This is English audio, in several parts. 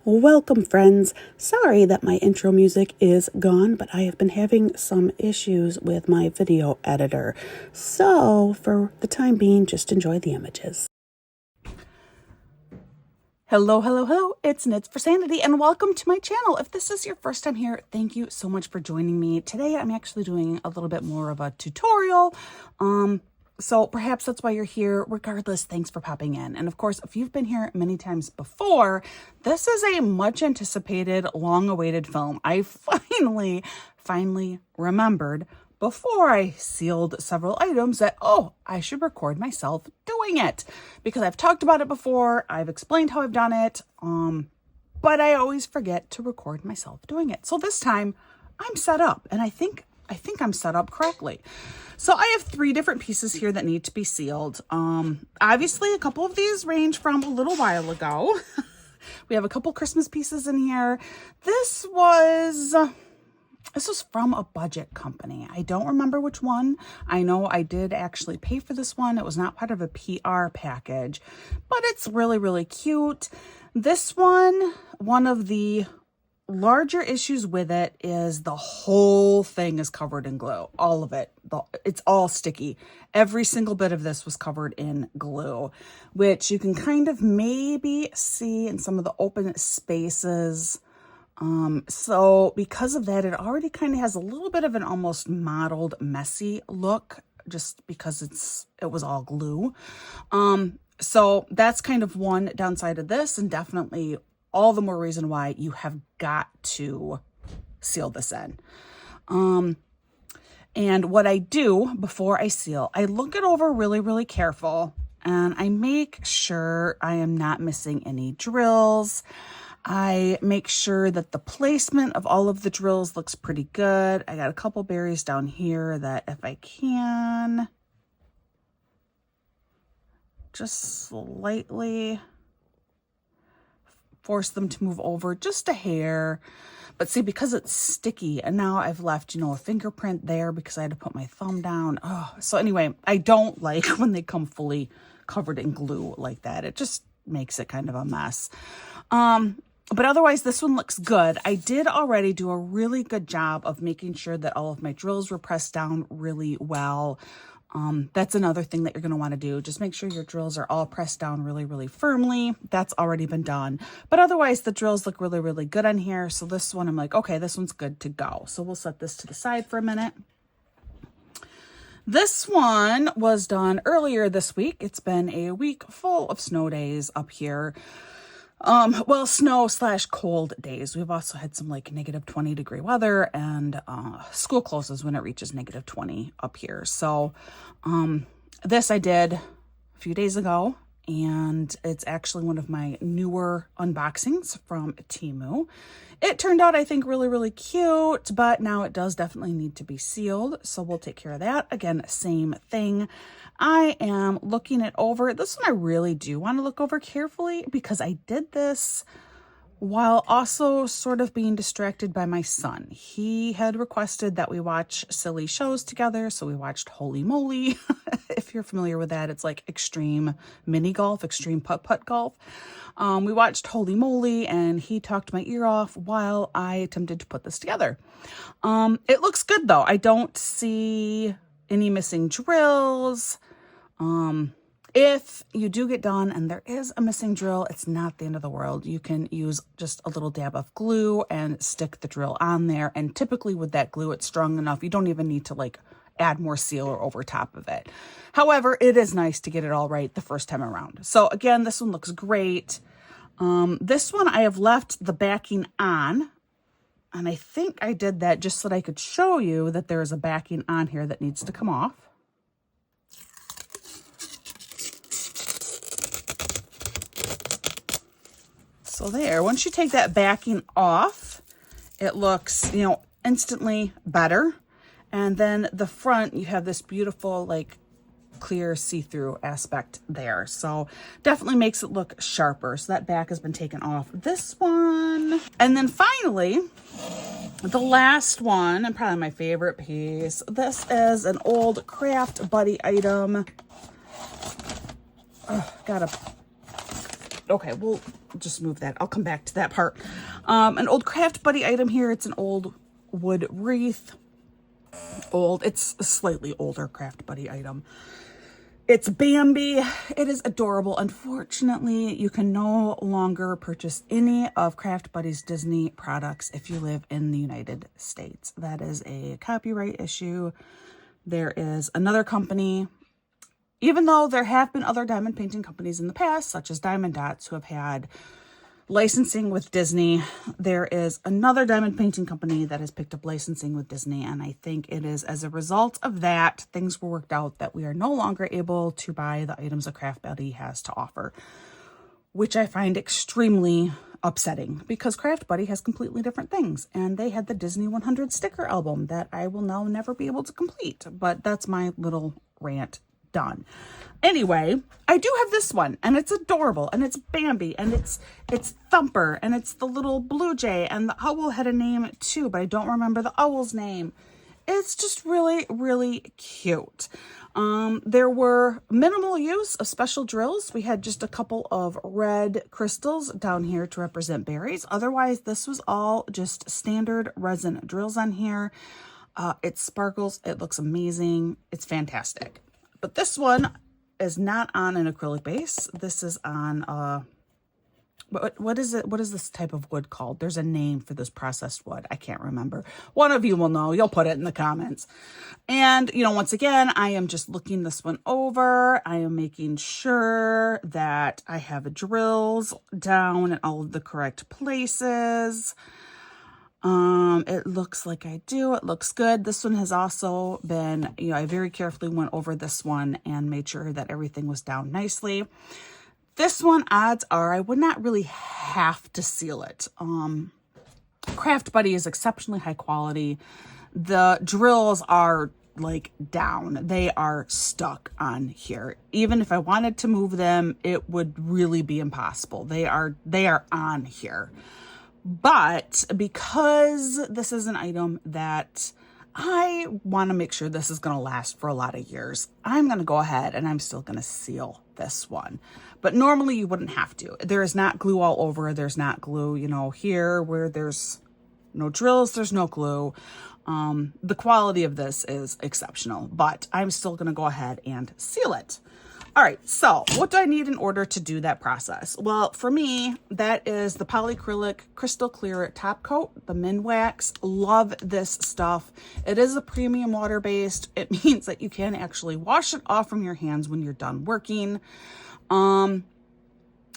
Welcome, friends. Sorry that my intro music is gone, but I have been having some issues with my video editor. So, for the time being, just enjoy the images. Hello. It's Knits for Sanity, and welcome to my channel. If this is your first time here, thank you so much for joining me. Today, I'm actually doing a little bit more of a tutorial. So perhaps that's why you're here. Regardless, thanks for popping in. And of course, if you've been here many times before, this is a much anticipated, long awaited film. I finally remembered before I sealed several items that, I should record myself doing it, because I've talked about it before. I've explained how I've done it. But I always forget to record myself doing it. So this time I'm set up, and I think I'm set up correctly. So I have 3 different pieces here that need to be sealed. Obviously, a couple of these range from a little while ago. We have a couple Christmas pieces in here. This was from a budget company. I don't remember which one. I know I did actually pay for this one. It was not part of a PR package, but it's really cute. This one of the larger issues with it is the whole thing is covered in glue. All of it. It's all sticky. Every single bit of this was covered in glue, which you can kind of maybe see in some of the open spaces. So because of that, it already kind of has a little bit of an almost mottled, messy look, just because it was all glue. So that's kind of one downside of this, and definitely all the more reason why you have got to seal this in. And what I do before I seal, I look it over really careful, and I make sure I am not missing any drills. I make sure that the placement of all of the drills looks pretty good. I got a couple berries down here that, if I can, just slightly force them to move over just a hair. But see, because it's sticky, and now I've left, a fingerprint there because I had to put my thumb down. So anyway, I don't like when they come fully covered in glue like that. It just makes it kind of a mess. But otherwise, this one looks good. I did already do a really good job of making sure that all of my drills were pressed down really well. That's another thing that you're going to want to do. Just make sure your drills are all pressed down really firmly. That's already been done. But otherwise, the drills look really good on here. So this one, I'm like, okay, this one's good to go. So we'll set this to the side for a minute. This one was done earlier this week. It's been a week full of snow days up here. Well, snow/cold days. We've also had some like negative 20-degree weather, and school closes when it reaches negative 20 up here. So this I did a few days ago, and it's actually one of my newer unboxings from Temu. It turned out, I think, really cute, but now it does definitely need to be sealed. So we'll take care of that. Again, same thing. I am looking it over. This one I really do want to look over carefully, because I did this while also sort of being distracted by my son. He had requested that we watch silly shows together, so we watched Holy Moly. If you're familiar with that, it's like extreme mini golf, extreme putt-putt golf. We watched Holy Moly, and he talked my ear off while I attempted to put this together. It looks good, though. I don't see any missing drills. If you do get done and there is a missing drill, it's not the end of the world. You can use just a little dab of glue and stick the drill on there. And typically with that glue, it's strong enough. You don't even need to like add more sealer over top of it. However, it is nice to get it all right the first time around. So again, this one looks great. This one I have left the backing on. And I think I did that just so that I could show you that there is a backing on here that needs to come off. So there, once you take that backing off, it looks, instantly better. And then the front, you have this beautiful, like, clear see-through aspect there. So definitely makes it look sharper. So that back has been taken off this one. And then finally, the last one, and probably my favorite piece, this is an old Craft Buddy item. Gotta Okay, we'll just move that. I'll come back to that part. An old Craft Buddy item here. It's an old wood wreath. It's a slightly older Craft Buddy item. It's Bambi. It is adorable. Unfortunately, you can no longer purchase any of Craft Buddy's Disney products if you live in the United States. That is a copyright issue. There is another company, even though there have been other diamond painting companies in the past, such as Diamond Dots, who have had licensing with Disney. There is another diamond painting company that has picked up licensing with Disney, and I think it is as a result of that, things were worked out that we are no longer able to buy the items that Craft Buddy has to offer, which I find extremely upsetting because Craft Buddy has completely different things, and they had the Disney 100 sticker album that I will now never be able to complete, but that's my little rant done. Anyway, I do have this one, and it's adorable, and it's Bambi, and it's Thumper, and it's the little blue jay, and the owl had a name too, but I don't remember the owl's name. It's just really, really cute. There were minimal use of special drills. We had just a couple of red crystals down here to represent berries. Otherwise, this was all just standard resin drills on here. It sparkles. It looks amazing. It's fantastic. But this one is not on an acrylic base. This is on, what is it? What is this type of wood called? There's a name for this processed wood. I can't remember. One of you will know. You'll put it in the comments. And, you know, once again, I am just looking this one over. I am making sure that I have drills down in all of the correct places. It looks like I do. It looks good. This one has also been, you know, I very carefully went over this one and made sure that everything was down nicely. This one, odds are, I would not really have to seal it. Craft Buddy is exceptionally high quality. The drills are like down. They are stuck on here. Even if I wanted to move them, it would really be impossible. They are on here. But because this is an item that I want to make sure this is going to last for a lot of years, I'm going to go ahead and I'm still going to seal this one. But normally you wouldn't have to. There is not glue all over. There's not glue, you know, here where there's no drills, there's no glue. The quality of this is exceptional, but I'm still going to go ahead and seal it. All right, so what do I need in order to do that process? Well, for me, that is the polyacrylic crystal clear top coat, the Min Wax. Love this stuff. It is a premium water-based. It means that you can actually wash it off from your hands when you're done working.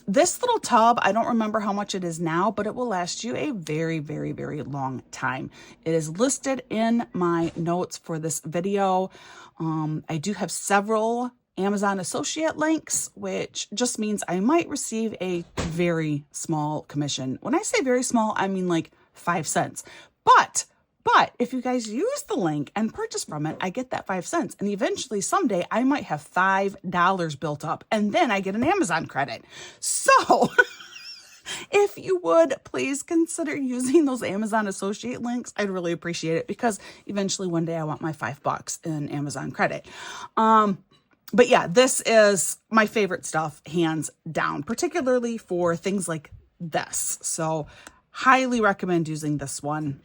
This little tub, I don't remember how much it is now, but it will last you a very, very, very long time. It is listed in my notes for this video. I do have several Amazon associate links, which just means I might receive a very small commission. When I say very small, I mean like 5 cents. But if you guys use the link and purchase from it, I get that 5 cents. And eventually someday I might have $5 built up and then I get an Amazon credit. So if you would please consider using those Amazon associate links, I'd really appreciate it because eventually one day I want my $5 in Amazon credit. But yeah, this is my favorite stuff, hands down, particularly for things like this. So highly recommend using this one.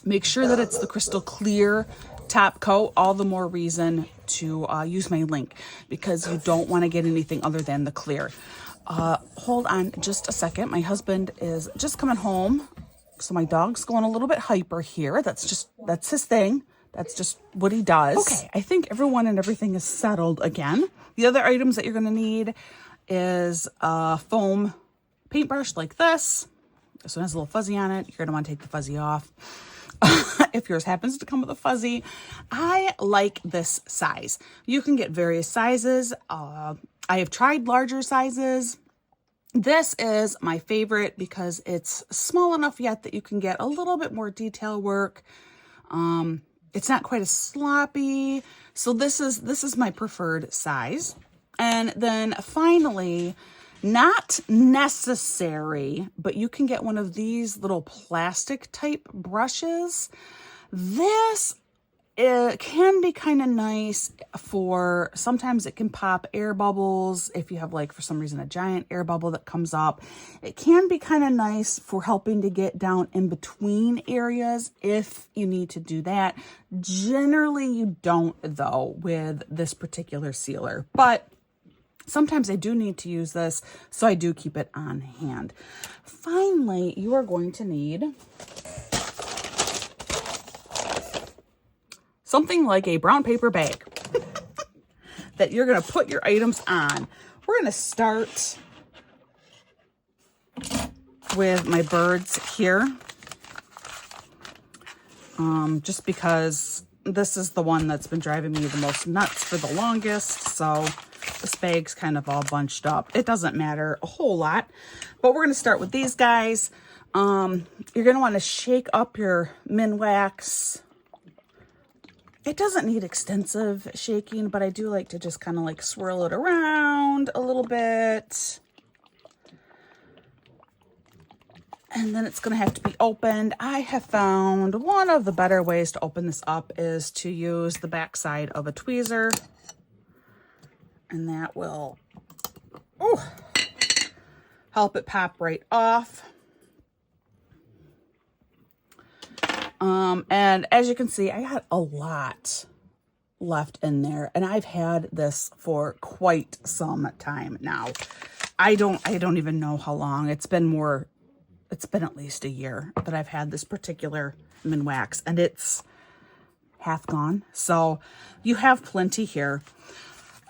Make sure that it's the crystal clear top coat. All the more reason to use my link because you don't want to get anything other than the clear. Hold on just a second. My husband is just coming home. So my dog's going a little bit hyper here. That's his thing. That's just what he does. Okay, I think everyone and everything is settled again. The other items that you're going to need is a foam paintbrush like this. This one has a little fuzzy on it. You're going to want to take the fuzzy off. If yours happens to come with a fuzzy. I like this size. You can get various sizes. I have tried larger sizes. This is my favorite because it's small enough yet that you can get a little bit more detail work. It's not quite as sloppy. So this is my preferred size. And then finally, not necessary, but you can get one of these little plastic type brushes. This it can be kind of nice for, sometimes it can pop air bubbles. If you have, like, for some reason, a giant air bubble that comes up, it can be kind of nice for helping to get down in between areas if you need to do that. Generally, you don't, though, with this particular sealer, but sometimes I do need to use this, so I do keep it on hand. Finally, you are going to need something like a brown paper bag that you're going to put your items on. We're going to start with my birds here, just because this is the one that's been driving me the most nuts for the longest. So this bag's kind of all bunched up. It doesn't matter a whole lot, but we're going to start with these guys. You're going to want to shake up your Minwax. It doesn't need extensive shaking, but I do like to just kind of like swirl it around a little bit. And then it's going to have to be opened. I have found one of the better ways to open this up is to use the back side of a tweezer. And that will help it pop right off. And as you can see, I got a lot left in there, and I've had this for quite some time now. I don't even know how long. It's been at least a year that I've had this particular Minwax, and it's half gone. So you have plenty here.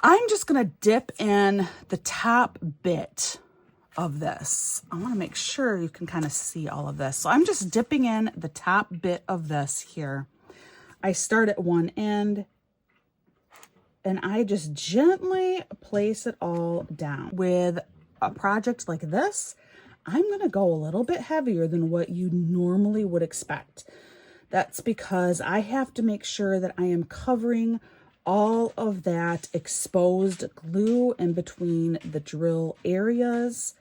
I'm just going to dip in the top bit of this. I want to make sure you can kind of see all of this. So I'm just dipping in the top bit of this here. I start at one end and I just gently place it all down. With a project like this, I'm going to go a little bit heavier than what you normally would expect. That's because I have to make sure that I am covering all of that exposed glue in between the drill areas.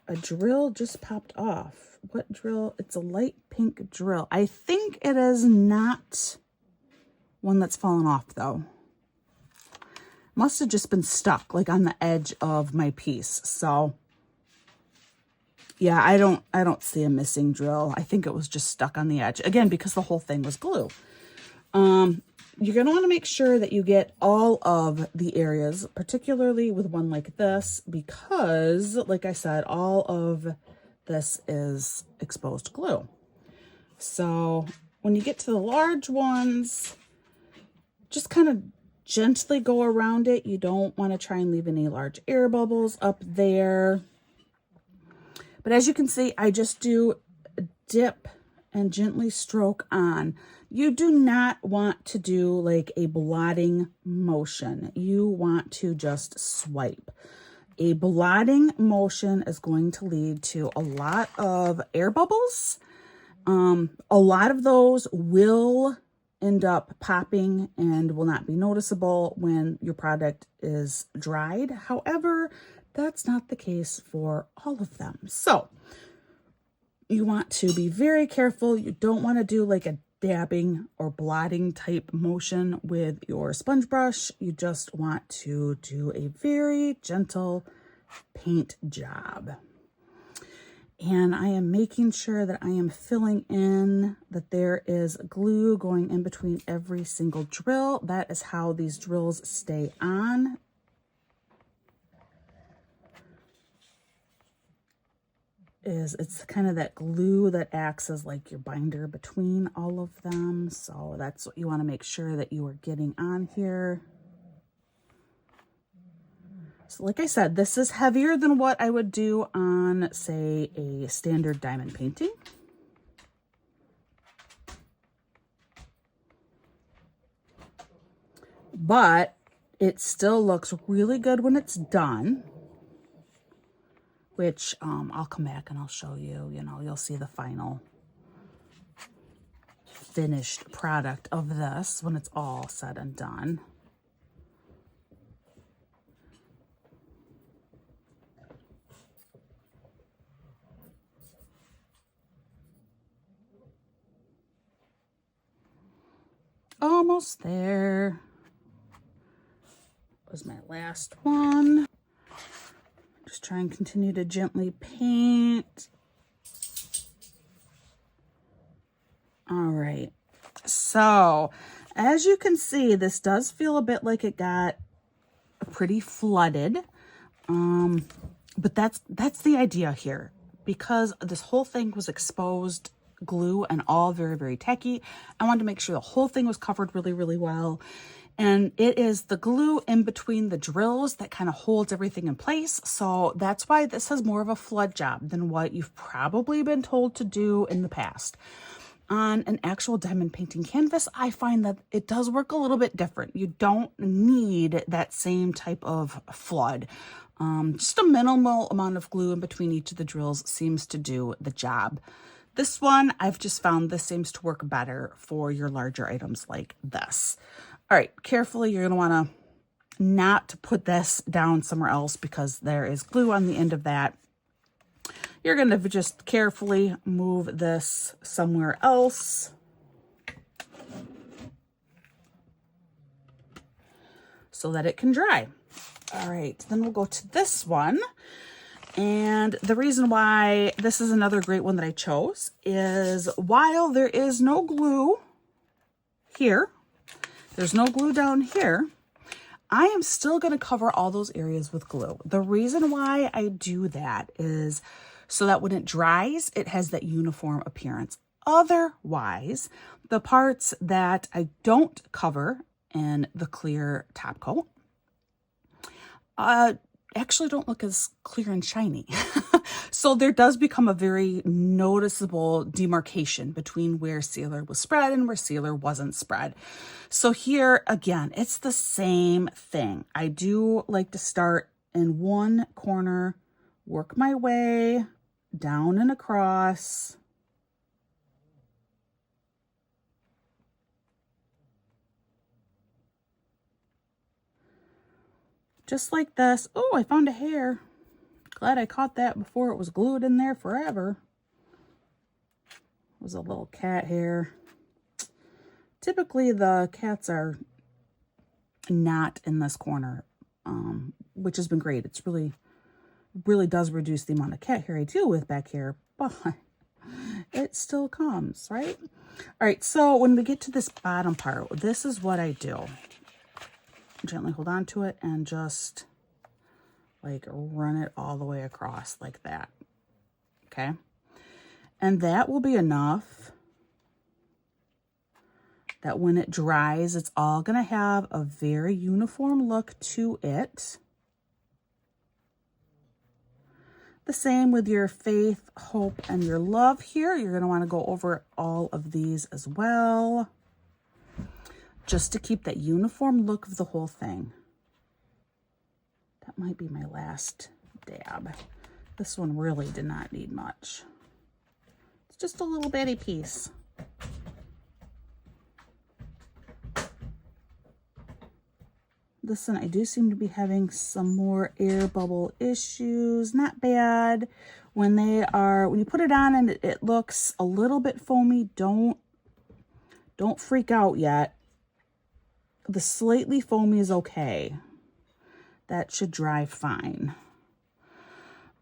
A drill just popped off. What drill? It's a light pink drill. I think it is not one that's fallen off, though. Must have just been stuck like on the edge of my piece. So yeah, I don't see a missing drill. I think it was just stuck on the edge, again, because the whole thing was glue. You're going to want to make sure that you get all of the areas, particularly with one like this, because, like I said, all of this is exposed glue. So when you get to the large ones, just kind of gently go around it. You don't want to try and leave any large air bubbles up there. But as you can see, I just do dip and gently stroke on. You do not want to do like a blotting motion. You want to just swipe. A blotting motion is going to lead to a lot of air bubbles. A lot of those will end up popping and will not be noticeable when your product is dried. However, that's not the case for all of them. So you want to be very careful. You don't want to do like a dabbing or blotting type motion with your sponge brush. You just want to do a very gentle paint job. And I am making sure that I am filling in that there is glue going in between every single drill. That is how these drills stay on. It's kind of that glue that acts as like your binder between all of them. So that's what you want to make sure that you are getting on here. So like I said, this is heavier than what I would do on, say, a standard diamond painting. But it still looks really good when it's done. Which I'll come back and I'll show you, you'll see the final finished product of this when it's all said and done. almost there. That was my last one. Just try and continue to gently paint. All right. So as you can see, this does feel a bit like it got pretty flooded. But that's the idea here, because this whole thing was exposed glue and all very, very tacky. I wanted to make sure the whole thing was covered really, really well. And it is the glue in between the drills that kind of holds everything in place. So that's why this has more of a flood job than what you've probably been told to do in the past. On an actual diamond painting canvas, I find that it does work a little bit different. You don't need that same type of flood. Just a minimal amount of glue in between each of the drills seems to do the job. This one, I've just found this seems to work better for your larger items like this. All right, carefully, you're gonna wanna not put this down somewhere else because there is glue on the end of that. You're going to just carefully move this somewhere else. So that it can dry. All right, then we'll go to this one. And the reason why this is another great one that I chose is while there is no glue here, there's no glue down here, I am still going to cover all those areas with glue. The reason why I do that is so that when it dries, it has that uniform appearance. Otherwise, the parts that I don't cover in the clear top coat actually don't look as clear and shiny. So there does become a very noticeable demarcation between where sealer was spread and where sealer wasn't spread. So here, again, it's the same thing. I do like to start in one corner, work my way down and across. Just like this. Oh, I found a hair. Glad I caught that before it was glued in there forever. It was a little cat hair. Typically the cats are not in this corner, which has been great. It's really does reduce the amount of cat hair I deal with back here, but it still comes, right? All right, so when we get to this bottom part, this is what I do. Gently hold on to it and just like run it all the way across like that, okay? And that will be enough that when it dries, it's all gonna have a very uniform look to it. The same with your faith, hope, and your love here. You're going to want to go over all of these as well, just to keep that uniform look of the whole thing. That might be my last dab. This one really did not need much. It's just a little bitty piece. Listen, I do seem to be having some more air bubble issues. Not bad. When you put it on and it looks a little bit foamy, don't freak out yet. The slightly foamy is okay. That should dry fine.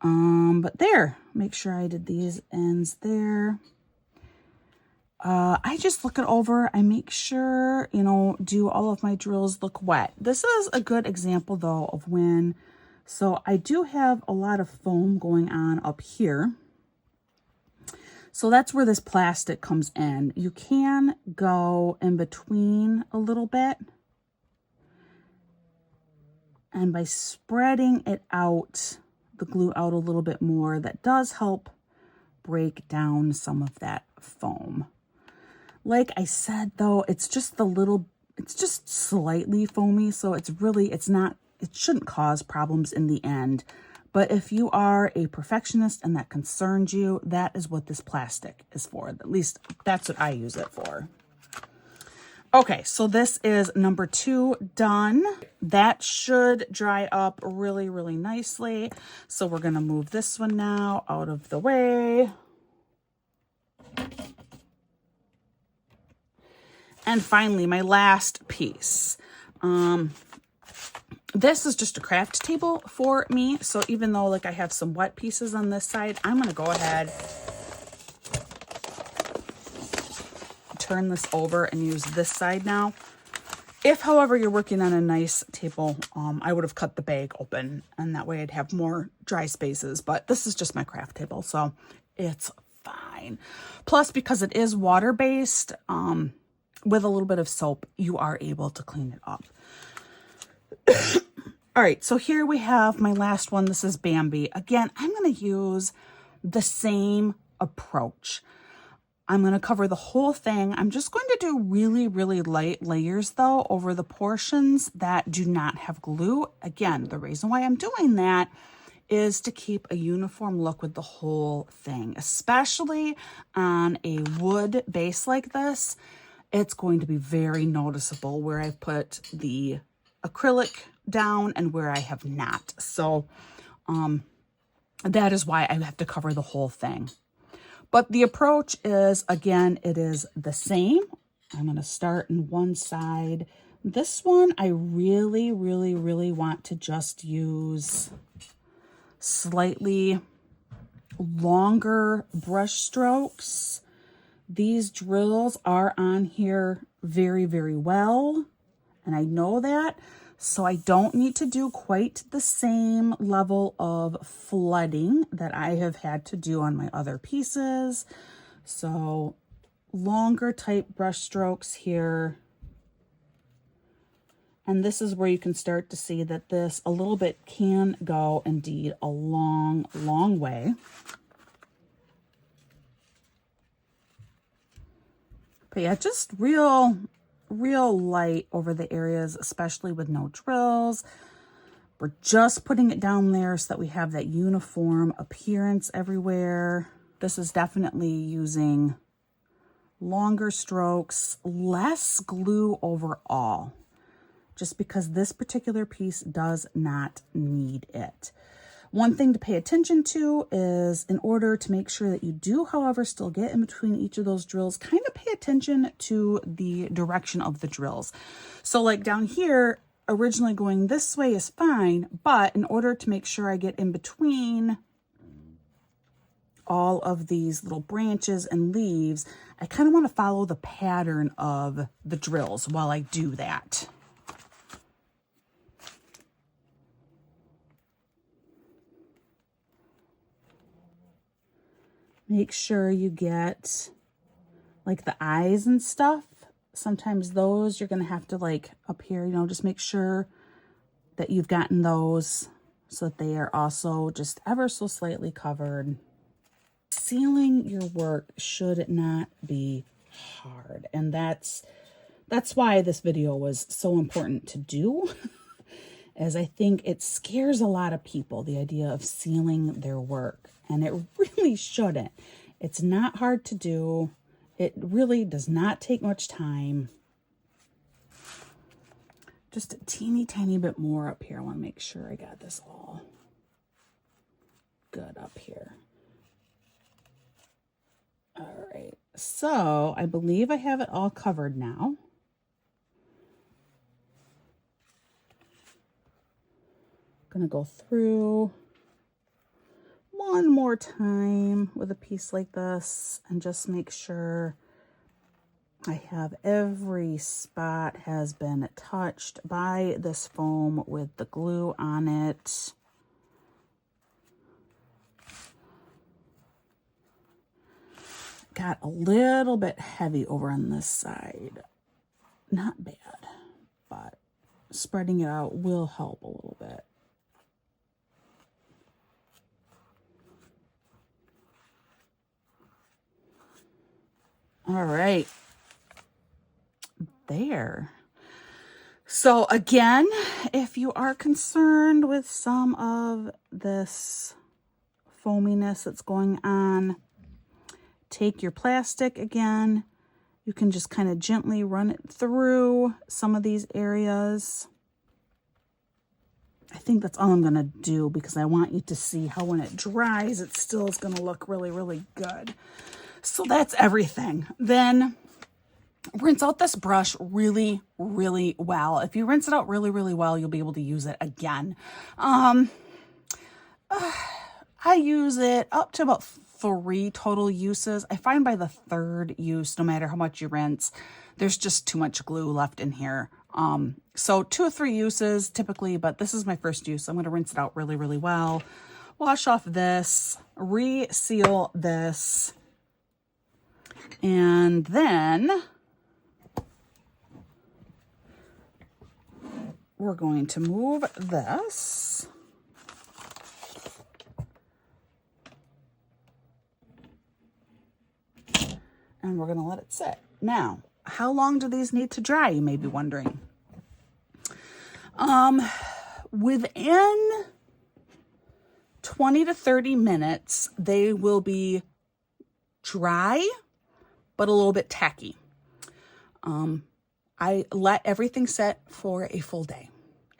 But there, make sure I did these ends there. I just look it over. I make sure, do all of my drills look wet. This is a good example though of when, so I do have a lot of foam going on up here. So that's where this plastic comes in. You can go in between a little bit. And by spreading it out, the glue out a little bit more, that does help break down some of that foam. Like I said, though, it's just slightly foamy, so it shouldn't cause problems in the end. But if you are a perfectionist and that concerns you, that is what this plastic is for. At least that's what I use it for. Okay, so this is number 2 done. That should dry up really, really nicely. So we're gonna move this one now out of the way. And finally, my last piece. This is just a craft table for me. So even though like I have some wet pieces on this side, I'm going to go ahead, turn this over and use this side now. If, however, you're working on a nice table, I would have cut the bag open and that way I'd have more dry spaces. But this is just my craft table, so it's fine. Plus, because it is water-based, with a little bit of soap, you are able to clean it up. All right, so here we have my last one. This is Bambi. Again, I'm going to use the same approach. I'm going to cover the whole thing. I'm just going to do really, really light layers, though, over the portions that do not have glue. Again, the reason why I'm doing that is to keep a uniform look with the whole thing, especially on a wood base like this. It's going to be very noticeable where I've put the acrylic down and where I have not. So that is why I have to cover the whole thing. But the approach is, again, it is the same. I'm going to start in one side. This one, I really, really, really want to just use slightly longer brush strokes. These drills are on here very, very well, and I know that. So I don't need to do quite the same level of flooding that I have had to do on my other pieces. So longer type brush strokes here. And this is where you can start to see that this a little bit can go indeed a long, long way. But yeah, just real light over the areas, especially with no drills. We're just putting it down there so that we have that uniform appearance everywhere. This is definitely using longer strokes, less glue overall, just because this particular piece does not need it. One thing to pay attention to is, in order to make sure that you do, however, still get in between each of those drills, kind of pay attention to the direction of the drills. So like down here, originally going this way is fine, but in order to make sure I get in between all of these little branches and leaves, I kind of want to follow the pattern of the drills while I do that. Make sure you get like the eyes and stuff. Sometimes those you're going to have to like up here, just make sure that you've gotten those so that they are also just ever so slightly covered. Sealing your work should not be hard. And that's why this video was so important to do, as I think it scares a lot of people, the idea of sealing their work. And it really shouldn't. It's not hard to do. It really does not take much time. Just a teeny tiny bit more up here. I want to make sure I got this all good up here. All right. So I believe I have it all covered now. I'm going to go through one more time with a piece like this and just make sure I have every spot has been touched by this foam with the glue on it. Got a little bit heavy over on this side. Not bad, but spreading it out will help a little bit. All right, there. So again, if you are concerned with some of this foaminess that's going on, take your plastic again. You can just kind of gently run it through some of these areas. I think that's all I'm going to do because I want you to see how when it dries, it still is going to look really, really good. So that's everything. Then rinse out this brush really, really well. If you rinse it out really, really well, you'll be able to use it again. I use it up to about 3 total uses. I find by the 3rd use, no matter how much you rinse, there's just too much glue left in here. So 2 or 3 uses typically, but this is my first use. I'm going to rinse it out really, really well. Wash off this, reseal this, and then we're going to move this. And we're going to let it sit. Now, how long do these need to dry, you may be wondering? Within 20 to 30 minutes, they will be dry, but a little bit tacky. I let everything sit for a full day.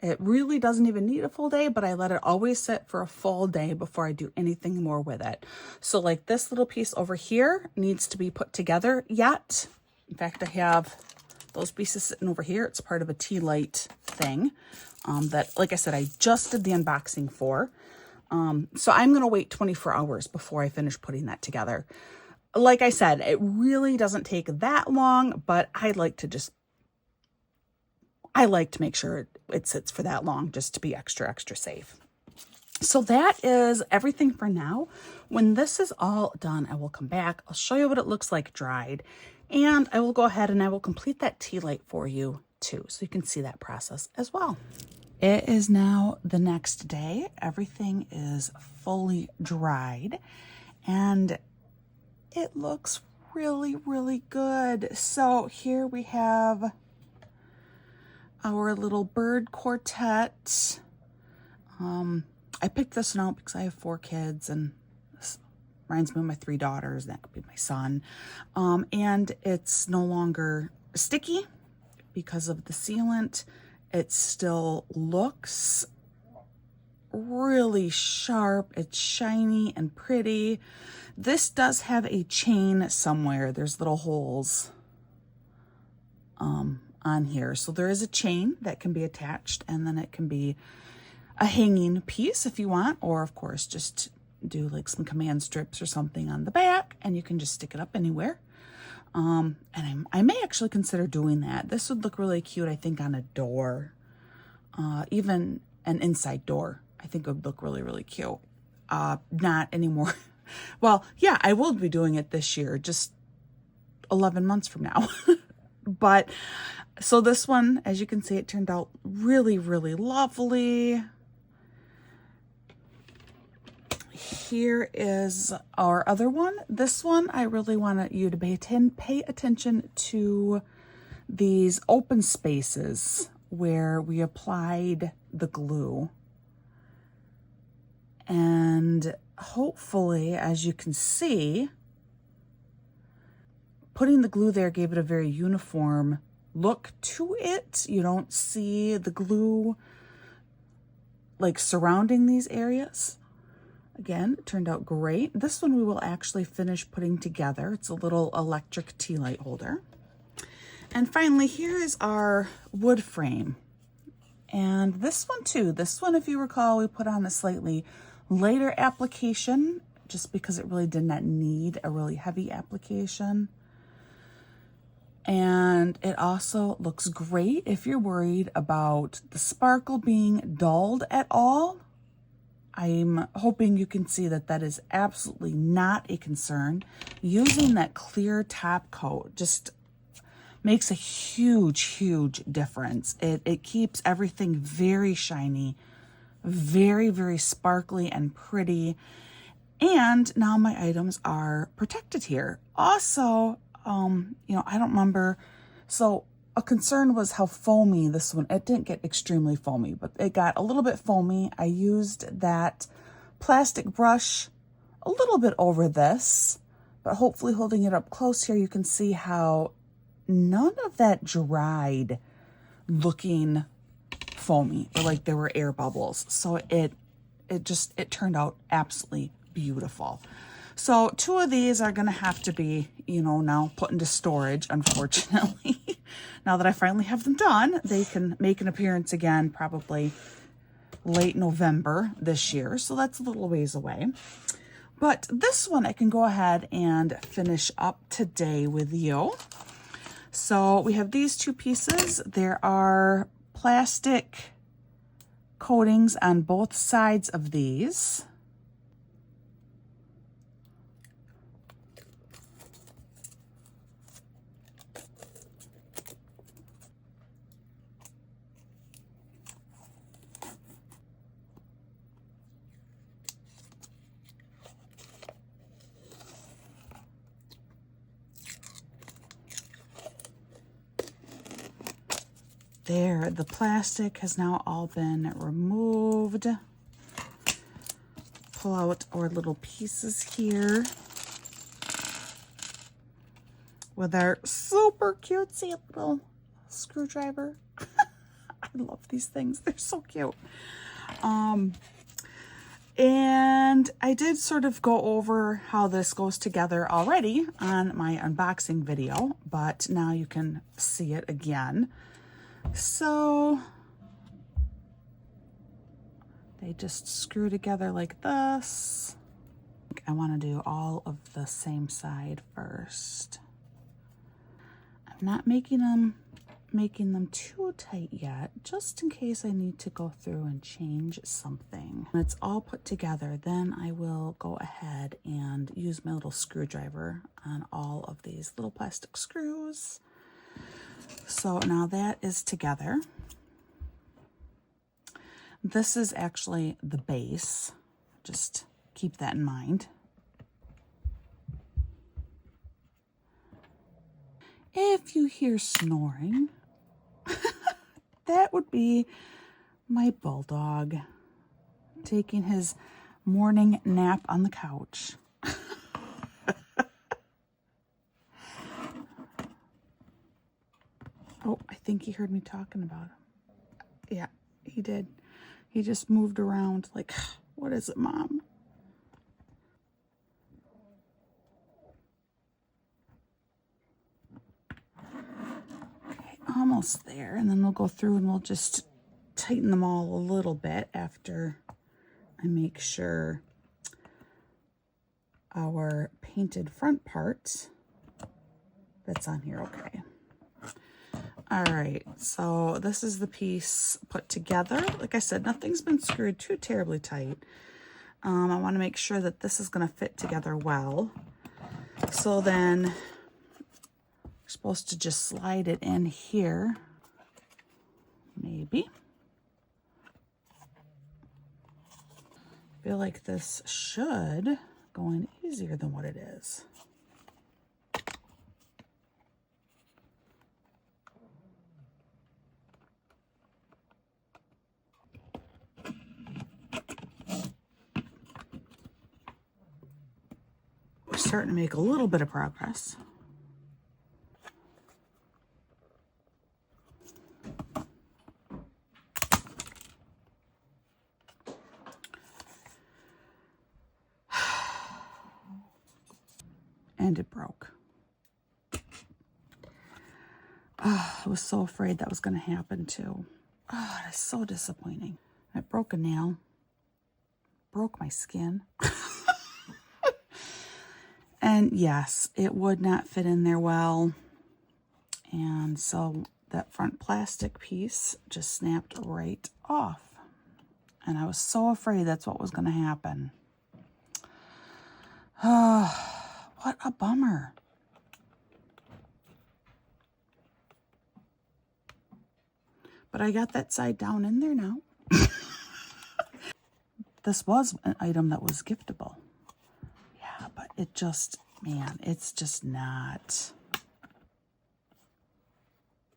It really doesn't even need a full day, but I let it always sit for a full day before I do anything more with it. So like this little piece over here needs to be put together yet. In fact, I have those pieces sitting over here. It's part of a tea light thing that, like I said, I just did the unboxing for. So I'm going to wait 24 hours before I finish putting that together. Like I said, it really doesn't take that long, but I like to make sure it sits for that long just to be extra, extra safe. So that is everything for now. When this is all done, I will come back. I'll show you what it looks like dried, and I will go ahead and I will complete that tea light for you too, so you can see that process as well. It is now the next day. Everything is fully dried, and it looks really, really good. So here we have our little bird quartet. I picked this one out because I have 4 kids, and this reminds me of my 3 daughters. That could be my son. And it's no longer sticky because of the sealant. It still looks really sharp. It's shiny and pretty. This does have a chain somewhere. There's little holes on here. So there is a chain that can be attached, and then it can be a hanging piece if you want, or of course just do like some command strips or something on the back, and you can just stick it up anywhere. And I may actually consider doing that. This would look really cute, I think, on a door, even an inside door. I think it would look really, really cute. Not anymore. Well, yeah, I will be doing it this year, just 11 months from now. But so this one, as you can see, it turned out really, really lovely. Here is our other one. This one, I really want you to pay attention to these open spaces where we applied the glue. And hopefully, as you can see, putting the glue there gave it a very uniform look to it. You don't see the glue like surrounding these areas. Again, it turned out great. This one we will actually finish putting together. It's a little electric tea light holder. And finally, here is our wood frame. And this one too, this one, if you recall, we put on a slightly later application just because it really did not need a really heavy application. And it also looks great if you're worried about the sparkle being dulled at all. I'm hoping you can see that that is absolutely not a concern. Using that clear top coat just makes a huge, huge difference. It keeps everything very shiny, very, very sparkly and pretty. And now my items are protected here. Also, you know, I don't remember. So a concern was how foamy this one, it didn't get extremely foamy, but it got a little bit foamy. I used that plastic brush a little bit over this, but hopefully holding it up close here, you can see how none of that dried looking foamy or like there were air bubbles. So it turned out absolutely beautiful. So 2 of these are going to have to be, you know, now put into storage, unfortunately. Now that I finally have them done, they can make an appearance again probably late November this year. So that's a little ways away. But this one I can go ahead and finish up today with you. So we have these 2 pieces. There are plastic coatings on both sides of these. There, the plastic has now all been removed. Pull out our little pieces here with our super cutesy little screwdriver. I love these things. They're so cute. And I did sort of go over how this goes together already on my unboxing video, but now you can see it again. So they just screw together like this. I want to do all of the same side first. I'm not making them too tight yet, just in case I need to go through and change something. When it's all put together, then I will go ahead and use my little screwdriver on all of these little plastic screws. So now that is together. This is actually the base. Just keep that in mind. If you hear snoring, that would be my bulldog taking his morning nap on the couch. Oh, I think he heard me talking about him. Yeah, he did. He just moved around like, what is it, Mom? Okay, almost there. And then we'll go through and we'll just tighten them all a little bit after I make sure our painted front part that's on here, okay. All right, so this is the piece put together. Like I said, nothing's been screwed too terribly tight. I want to make sure that this is going to fit together well. So then we're supposed to just slide it in here, maybe. I feel like this should go in easier than what it is. We're starting to make a little bit of progress. And it broke. Oh, I was so afraid that was going to happen too. Oh, it's so disappointing. I broke a nail. Broke my skin. And yes, it would not fit in there well. And so that front plastic piece just snapped right off. And I was so afraid that's what was going to happen. Oh, what a bummer. But I got that side down in there now. This was an item that was giftable. Yeah, but it just, man, it's just not.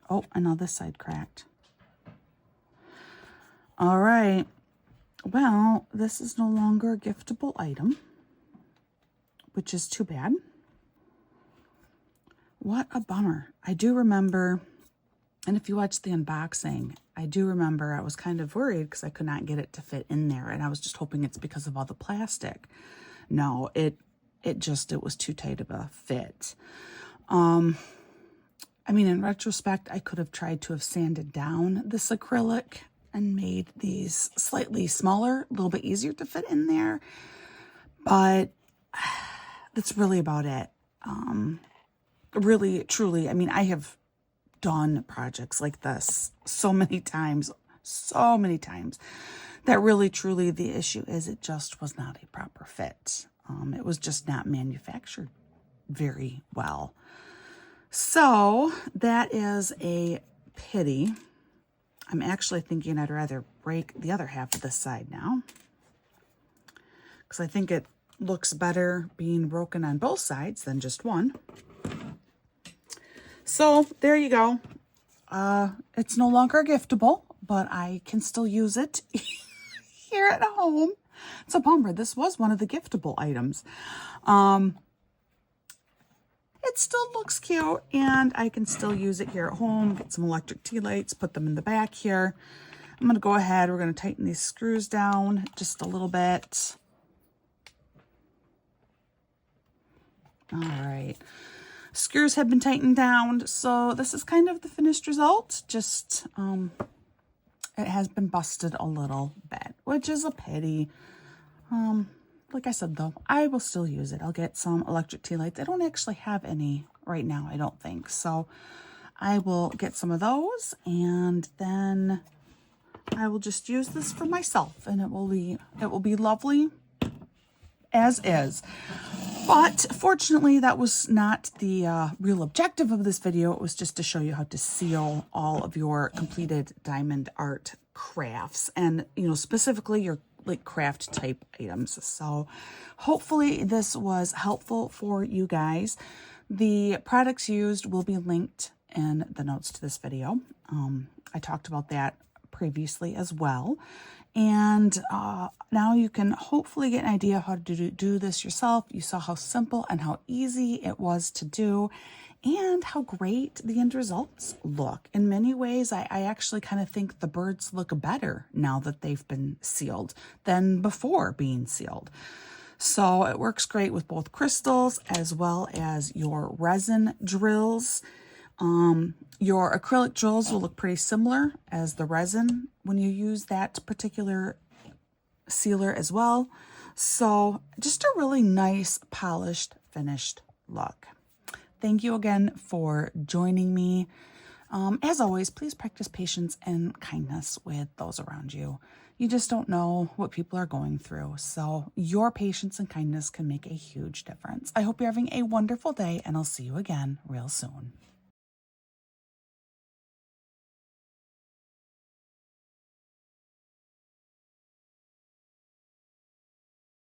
Oh, I know this side cracked. All right. Well, this is no longer a giftable item, which is too bad. What a bummer. I do remember, and if you watch the unboxing, I do remember I was kind of worried because I could not get it to fit in there, and I was just hoping it's because of all the plastic. No, it it was too tight of a fit. I mean, in retrospect, I could have tried to have sanded down this acrylic and made these slightly smaller, a little bit easier to fit in there. But that's really about it. Really, truly, I mean, I have done projects like this so many times, that really, truly, the issue is it just was not a proper fit. It was just not manufactured very well. So that is a pity. I'm actually thinking I'd rather break the other half of this side now, because I think it looks better being broken on both sides than just one. So there you go. It's no longer giftable, but I can still use it here at home. It's a bummer. This was one of the giftable items. It still looks cute, and I can still use it here at home. Get some electric tea lights, put them in the back here. I'm going to go ahead. We're going to tighten these screws down just a little bit. All right. Screws have been tightened down, so this is kind of the finished result. Just, it has been busted a little bit, which is a pity. Like I said, though, I will still use it. I'll get some electric tea lights. I don't actually have any right now, I don't think. So I will get some of those, and then I will just use this for myself, and it will be lovely as is. But fortunately, that was not the real objective of this video. It was just to show you how to seal all of your completed diamond art crafts, and, you know, specifically your like craft type items. So hopefully this was helpful for you guys. The products used will be linked in the notes to this video. I talked about that previously as well. And now you can hopefully get an idea of how to do this yourself. You saw how simple and how easy it was to do, and how great the end results look. In many ways, I actually kind of think the birds look better now that they've been sealed than before being sealed. So it works great with both crystals as well as your resin drills. Your acrylic drills will look pretty similar as the resin when you use that particular sealer as well. So just a really nice, polished, finished look. Thank you again for joining me. As always, please practice patience and kindness with those around you. You just don't know what people are going through. So your patience and kindness can make a huge difference. I hope you're having a wonderful day, and I'll see you again real soon.